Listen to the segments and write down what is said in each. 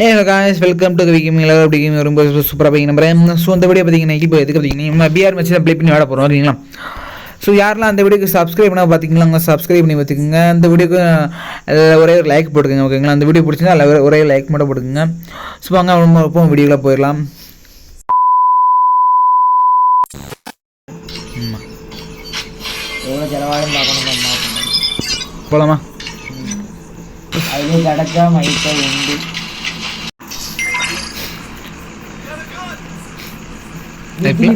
Hello guys, welcome to Viking. எல்லாரும் எப்படி இருக்கீங்க? ரொம்ப சூப்பராக போய் நம்புறேன். ஸோ அந்த வீடியோ பார்த்தீங்கன்னா இப்போ எதுக்கு பார்த்தீங்கன்னா நம்ம பிஆர் மேட்ச் தான் ப்ளே பண்ணி விளையாட போகிறோம் ஓகேங்களா. ஸோ யாரெல்லாம் அந்த வீடியோக்கு சப்ஸ்கிரைப் பண்ணால் பார்த்தீங்களா, அவங்க சப்ஸ்கிரைப் பண்ணி வச்சுக்கோங்க. அந்த வீடியோக்கு ஒரே ஒரு லைக் போட்டுக்கோங்க ஓகேங்களா. அந்த வீடியோ பிடிச்சிருந்தா ஒரே லைக் மட்டும் போட்டுக்கோங்க. ஸோ வாங்க இப்போ வீடியோவில் போயிடலாம். எவ்வளோ செலவாகும் பார்க்கணும். போகலாமா? அதுலேயே கிடச்சா மைக்கை உண்டு.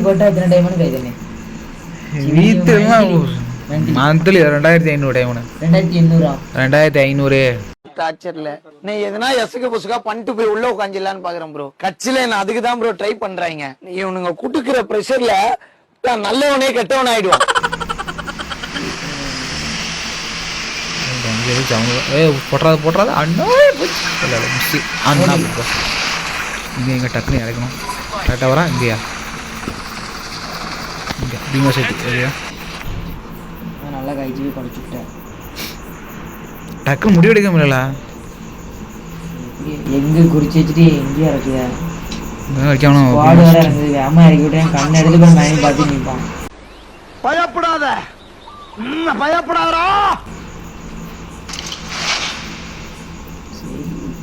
போட்டால் எத்தனை டைமண்ட் கை தானே வீட்டுலாம் மந்த்லி 2500 டைமண்ட். 2500 டார்ச்சர்ல நீ எதனா எசுக்கு புசுக்கா பண்ணிட்டு போய் உள்ள உட்காந்துலான்னு பாக்குறேன் ப்ரோ. கட்சியில நான் அதுக்கு தான் ப்ரோ ட்ரை பண்றாங்க. இவனுங்க குடுக்குற பிரஷர்ல நல்லவனே கெட்டவன் ஆயிடுவான். போட்டுறாது அண்ணா அண்ணா இங்கே எங்கே டக்குன்னு இறக்கணும். கரெக்டாக வரா இங்கேயா இங்கே யூனிவர்சிட்டி சரியா நல்லா கைஜி படிச்சுட்டேன். டக்குன்னு முடிவெடுக்க முடியல. எங்கே குறிச்சு வச்சுட்டு எங்கேயும் இறக்குத வைக்கணும். வார்டு வேற இருந்தது. அம்மா இறக்கி விட்டேன். கண்ணை எடுத்து போய் மயங்கி பார்த்து நிற்பான். பயப்படாத பயப்படாதா.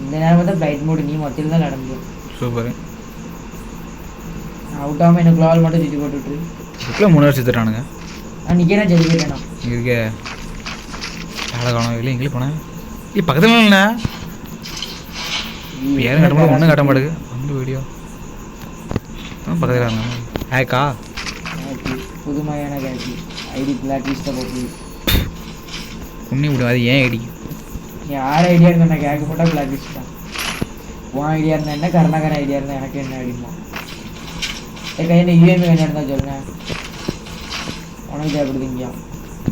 இந்த நேரம் தான் ஃப்ளைட் மோடு நீ மொத்தத்தில் தான் நடந்து சூப்பர். அவுட் ஆகாமல் எனக்கு க்ளால் மட்டும் சுற்றி போட்டுவிட்டு இதுக்குள்ள 3 வருஷம் எடுத்துட்டானுங்க. நான் நிற்கிறேன் ஜெயிச்சு போயிட்டேனா இருக்கே வேலை காணும் இல்லை எங்கேயும் போனேன். இது பக்கத்தில் இல்லைண்ணா யாரும் கட்ட மாட்டேங்க. ஒன்றும் கட்ட மாட்டேங்க. வந்து வீடியோ பக்கத்தில் இருங்க. ஹேக்கா புதுமையான கேட்சி ஐடி பிளாக் லிஸ்ட்டை போட்டு புண்ணி விடும். அது ஏன் ஐடி யார் ஐடியா இருந்தா நான் கேட்க போட்டால் பிளாக் லிஸ்ட் தான். உன் ஐடியா இருந்தா என்ன, கருணாகரன் ஐடியா இருந்தால் எனக்கு என்ன ஐடியா கையில் யூஎம்பி வேணும் இருந்தால் சொல்லுங்கள். உனக்கு தேவைப்படுதுங்க.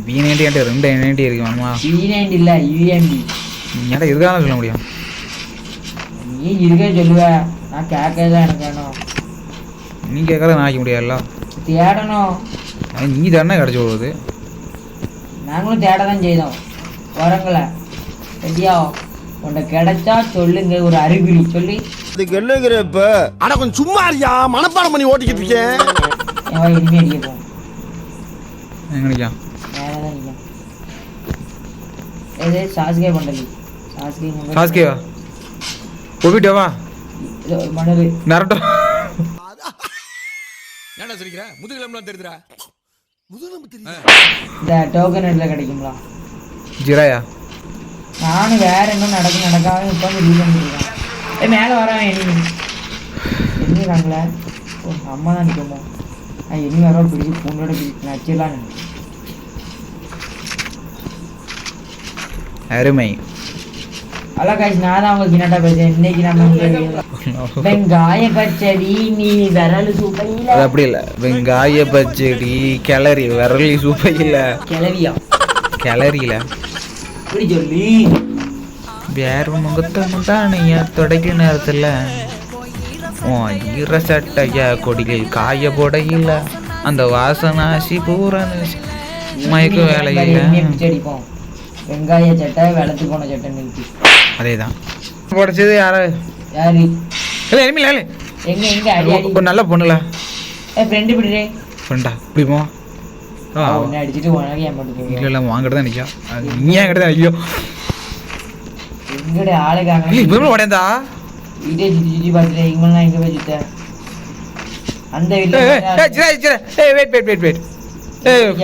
B90 2 90 இருக்கு வேணுமா? B90 இல்லை யூஎம்பி. ஏன்டா இருக்கான்னு சொல்ல முடியும். நீ இருக்கேன்னு சொல்லுவேன். நான் கேட்கறதான் எனக்கு வேணும். நீ கேட்கறத நான் ஆக்க முடியாதுல்ல. தேடணும். நீ தானே கிடச்சி விடுவது. நாங்களும் தேட தான் செய்தோம். வரங்களே ரெடியா உன்னை கிடைச்சா சொல்லுங்க. ஒரு அறிகுறி சொல்லி அதுக்கு என்னங்கிற இப்ப ஆனா கொஞ்சம் சும்மா இருக்கியா மனப்பாடம் பண்ணி ஓட்டிக்கிட்டு இருக்கேன். இனிமே அடிக்க போவோம். எங்கடிக்கா மேலதான் நிற்கும். ஏதே சாஸ்கே பண்டலி சாஸ்கேவா போயிட்டேவா மணல் நரட்டோ ஏன்டா சொல்லிக்கிற முதுகிழம்புலாம் தெரியுதுடா. இந்த டோக்கன் இதில் கிடைக்குங்களா ஜிராயா? நானும் வேற என்ன நடக்காம இப்போ ரீல் பண்ணிருக்கேன். மேலே வரேன். என்னங்கிறாங்களே ஓ அம்மா தான் நிற்கமோ. நான் இனி வர பிடிச்சி பூண்டோட பிடிச்சி நச்சிடலாம். அருமை. ஹலோ காய்ச்சி, நான் தான் உங்களுக்கு கிணட்டா பேசுறேன். இன்னைக்கு நம்ம வெங்காய பச்சடி நீ விரல் சூப்பையில. அது அப்படி இல்லை. வெங்காய பச்சடி கிளறி விரலி சூப்பையில கிளவியா கிளறியில இப்படி சொல்லி வேற முகத்தை முந்தானைய தொடக்க நேரத்தில் ஈர சட்டைய கொடியில் காய போடையில் அந்த வாசனாசி பூரான மயக்க வேலையில் அடிப்போம். வெங்காய சட்டை வெளத்து போன சட்டை நிறுத்தி அதே தான் உடச்சது. யாரு யாரு இல்லை எனிமில்ல இல்லை எங்க எங்க அடி அடி ஒரு நல்ல பொண்ணுல ஃப்ரெண்டு பிடிடே ஃப்ரெண்டா இப்படிமோ உன்னை அடிச்சுட்டு உனக்கு ஏன் மட்டும் இல்லை இல்லை வாங்கிட்டு தான் நிற்கும். அது நீ என்கிட்ட தான் நிற்கும். எங்கடைய ஆளுக்காங்க இப்போ உடையந்தா வீட்டே சுற்றி சுற்றி பார்த்துட்டு இவங்களாம் எங்கே போய் சுத்த அந்த வெயிட்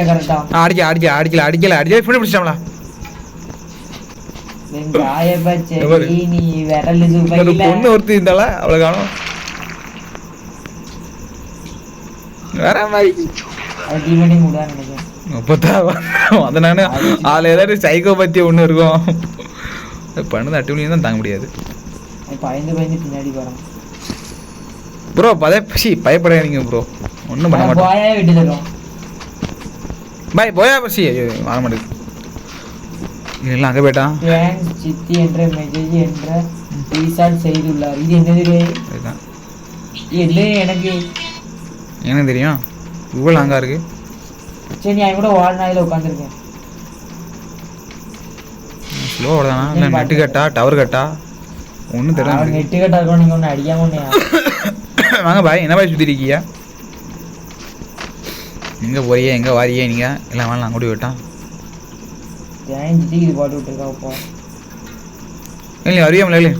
கரெக்டா அடிக்கல ஃபோன் பிடிச்சிட்டாங்களா? வெங்காய பச்சடி நீ விரல் சூப்பையில பொண்ணு ஒருத்தி இருந்தாளா அவ்வளோ காணும் வேற மாதிரி அது டீமேட்டிங் விடான்னு நினைக்கிறேன். அப்போதான் அதை நான் அதில் ஏதாவது சைக்கோ பற்றி ஒன்று இருக்கும். பண்ணது அட்டுவலியும் தான் தாங்க முடியாது. பயந்து பின்னாடி போகிறான் ப்ரோ. பயப்படாதீங்க ப்ரோ. ஒன்றும் பண்ண மாட்டோம். போயா விட்டு தரும் பாய் போயா பசி வர மாட்டேங்குது. இல்லை அங்கே போயிட்டான். சித்தி என்ற மெசேஜ் என்ற ரீசார்ட் செய்துள்ளார். இது என்னது? அதுதான் இல்லை எனக்கு தெரியும். இவ்வளோ அங்கே இருக்கு. சரி நீ கூட வாழ்நாளில் உட்காந்துருக்கேன். ஸ்லோ ஓடுதானா இல்லை நெட்டு கட்டா டவர் கட்டா ஒன்றும் தெரியல அவன் நெட்டு கட்டா இருக்கணும் நீங்கள் ஒன்று அடிக்காம ஒன்றையா வாங்க பாய் என்ன பாய் சுற்றி இருக்கீங்க எங்கே போறியே எங்கே வாரியே நீங்கள் எல்லாம் வேணாம் கூடி விட்டான் தேஞ்சிட்டு இது போட்டு விட்டுருக்கா இப்போ இல்லை வருவியாமல இல்லை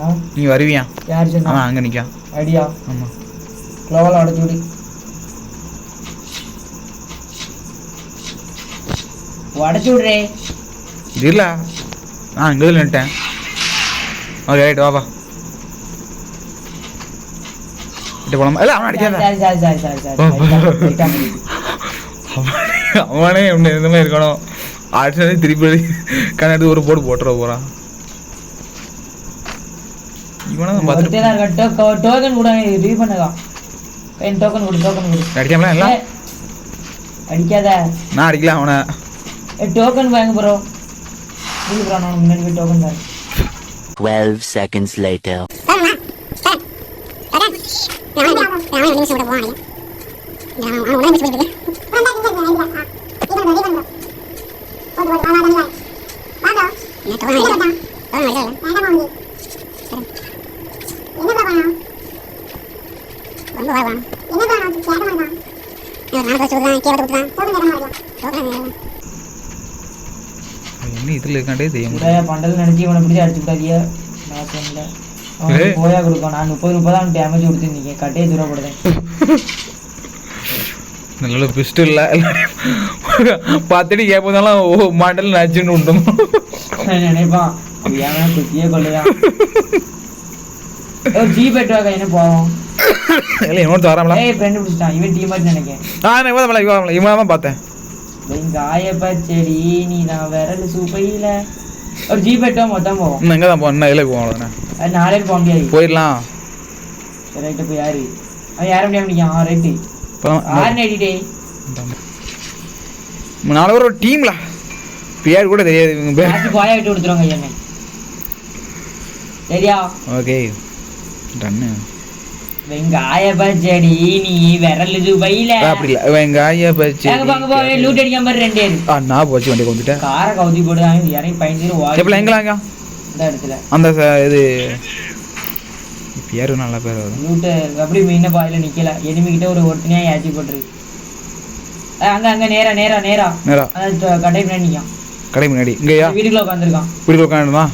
ஆ நீ வருவியா யார் சொன்னா ஆமாம் அங்கே நிற்கா ஐடியா ஆமாம் க்ளோவெல்லாம் உடச்சி விடு உடச்சி விட்றே இது இல்லை நான் இங்கே நின்ட்டேன் ஓகே ரைட் வாப்பா கிட்ட போலாமா இல்லை அவன் அடிக்காத அவனே ஒன்று இந்த மாதிரி இருக்கணும் அடிச்சதே திருப்பி கண்ணாடி ஒரு போட்டு போட்டுற போகிறான் இவனை பார்த்துட்டு டோக்கன் கூட ரிவ்யூ பண்ணுங்க டோக்கன் கொடு அடிக்காமலாம் இல்லை அடிக்காத நான் அடிக்கலாம் அவனை டோக்கன் வாங்க ப்ரோ ப்ரோ நான் முன்னாடி போய் டோக்கன் வாங்க 12 seconds later. என்ன இதில் இருக்காண்டே தெரியும் பண்டல் நினைச்சு இவனை பிடிச்சி அடிச்சு விட்டாதிய நான் சொன்னல அவன் போயா கொடுக்கும் நான் 30 தான் டேமேஜ் கொடுத்துருந்தீங்க கட்டையை தூரப்படுதேன் நல்ல பிஸ்டல் இல்லை பார்த்துட்டு கேட்பதாலும் ஓ மாடல் நச்சுன்னு உண்டும் நினைப்பான் ஏன் குத்தியே கொள்ளையா ஜி பெட்வாங்க என்ன போவோம் இல்லை இன்னொருத்த வராமல ஏய் ஃப்ரெண்ட் பிடிச்சிட்டான் இவன் டீம் மாதிரி நினைக்கிறேன் இவன் தான் பார்த்தேன் காய பச்சடி நீ நான் விரல் சூப்பையில ஒரு ஜி பெட்டா மொத்தம் போவோம் இன்னும் எங்கே தான் போகணும் இன்னும் இதில் போவோம் அவ்வளோதானே அது 4 பேர் போக முடியாது போயிடலாம் ரைட்டு போய் யாரு அவன் யாரும் முடிய முடியும் ரைட்டு ஆறு நடிட்டே 4 பேர் ஒரு டீம்ல பேர் கூட தெரியாது இவங்க பேர் ஆச்சு போயா விட்டு கொடுத்துருவாங்க ஐயா சரியா ஓகே டன்னு வெங்காய பச்சடி நீ விரல் சூப்பையில அப்படி இல்லை வெங்காய பச்சி எங்க பாங்க போய் லூட் அடிக்காம மாதிரி 2 பேர் நான் போச்சு வண்டி வந்துட்டேன் காரை கவுத்தி போடுறாங்க இறங்கி பயந்துட்டு எப்போ எங்களாங்க இந்த இடத்துல அந்த இது பேர் நல்ல பேர் வரும் லூட்டு அப்படி மீன பாயில நிக்கல எனிமிக்கிட்ட ஒருத்தனையா ஏற்றி போட்டுருக்கு அங்க நேரா நேரா நேரா நேரா அந்த கடை முன்னாடி நிற்கான் கடை முன்னாடி இங்கேயா வீட்டுக்குள்ள உட்காந்துருக்கான் வீட்டுக்கு உட்காந்துருமா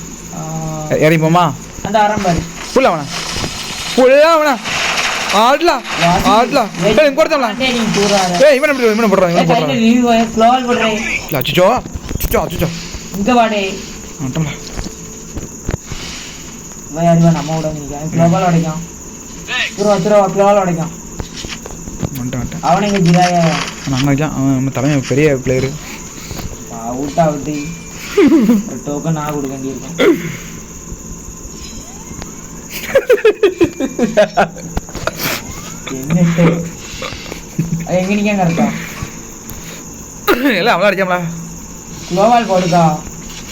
இறங்கி போமா அந்த ஆரம்பாரு ஃபுல்லா வேணா ஆடலாம் ஏய் கொடுத்தலாம் நீ தூராத ஏய் இவன் போடுறான் கையில ரிவ்யூ க்ளோவல் போடுறேன் அச்சோ இங்க வாடே ஆட்டம்ல யாருவா நம்ம விட நிற்கான் க்ளோவல் உடைக்கான் துருவா க்ளோவல் உடைக்கான் வந்துட்டேன் அவனை இங்க ஜிராயா நாங்கள் அவன் தலைமை பெரிய பிளேயரு அவுட்டா அவுட்டு ஒரு டோக்கன் நான் கொடுக்க வேண்டியிருக்கேன் என்ன எங்க நிக்க கரெக்டா எல்லாம் அவளா அடிக்காமலா க்ளோவால் போடுக்கா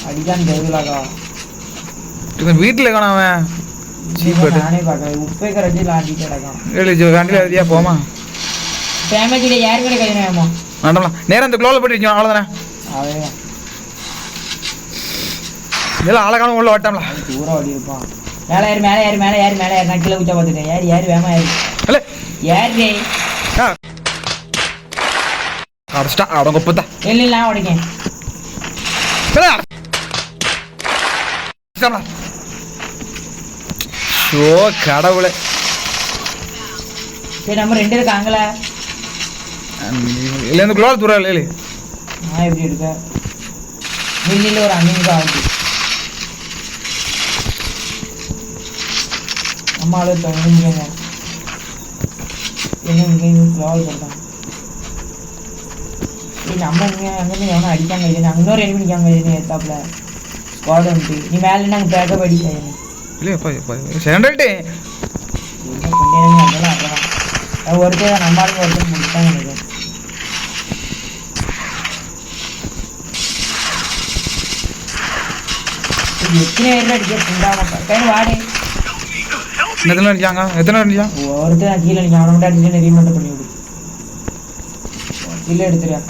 அடிக்கான்னு தெரியுலாக்கா வீட்டில் காணும் அவன் நானே பார்க்கறேன் உப்பே கரைச்சி ஆடிட்டு கிடக்கான் வண்டியில் எழுதியா போமா டேமேஜ் இல்லை யாரு கூட கையினாமா ஆட்டம்லாம் நேரம் அந்த க்ளோவில் போட்டு இருக்கோம் அவ்வளோதானே அதேதான் இதெல்லாம் அழகான உள்ள ஓட்டம்ல தூரம் ஓடி இருப்பான் மேலே ஏறு நான் கீழே குச்சா பார்த்துட்டேன் யார் வேமா ஏறு இல்லை யார் ரே அடிச்சிட்டா அவங்க ஒப்பத்தா இல்லை நான் உடைக்கேன் ஷோ கடவுளை சரி நம்ம 2 இருக்காங்களே இல்லை இந்த குளோவில் தூரம் இல்லை நான் எப்படி இருக்க மில்லில் ஒரு 5 நிமிஷம் ஆகுது அம்மாவோட 9 நிமிஷம் என்ன க்ளோவல் போட்டான் நம்ம அங்கேருந்து எவனோ அடிக்காங்க இது இன்னொரு எனிமி நிற்காங்க இது எத்தாப்புல ஸ்குவாட் வந்துட்டு நீ மேலே நாங்கள் பேக்கப் அடிக்க இல்லையாப்பா செகண்ட் என்ன கொண்டே அதெல்லாம் அதான் ஒருத்தர் நம்ம ஆளுங்க ஒருத்தர் முடிச்சாங்க நினைக்கிறேன் எத்தனை பேர் அடிக்க புண்டாம கையில் வாடே எத்தனை அடிச்சாங்க ஒருத்தர் நான் கீழே நிற்க அவனை மட்டும் அடிச்சு ரீமெண்ட் பண்ணி விடு கீழே எடுத்துருயா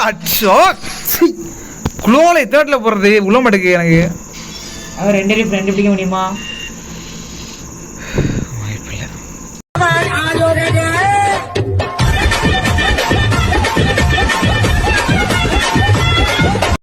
அச்சோ குளோவில் தேர்ட்டில் போடுறது உள்ள மாட்டேங்குது எனக்கு அவன் 2 பேரும் ஃப்ரெண்டு பிடிக்க முடியுமா?